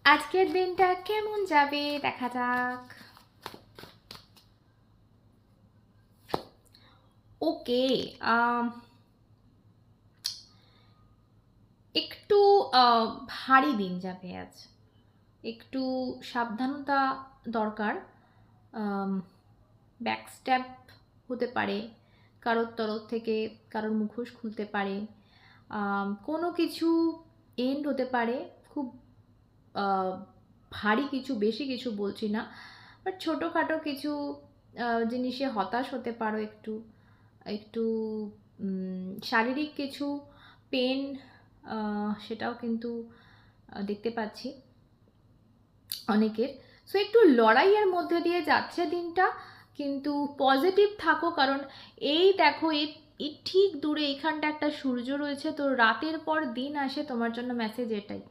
আজকের দিনটা কেমন যাবে দেখা যাক। ওকে, একটু ভারী দিন যাবে আজ। একটু সাবধানতা দরকার। ব্যাকস্ট্যাপ হতে পারে কারোর তরফ থেকে, কারোর মুখোশ খুলতে পারে, কোনো কিছু এন্ড হতে পারে। খুব আহ, ভারী কিছু, বেশি কিছু বলছি না, বাট ছোটোখাটো কিছু জিনিসে হতাশ হতে পারো একটু। একটু শারীরিক কিছু পেন, সেটাও কিন্তু দেখতে পাচ্ছি অনেকের। সো একটু লড়াইয়ের মধ্যে দিয়ে যাচ্ছে দিনটা, কিন্তু পজিটিভ থাকো, কারণ এই দেখো এই ঠিক দূরে এখানটা একটা সূর্য রয়েছে, তো রাতের পর দিন আসে তোমার জন্য, মেসেজ এটাই।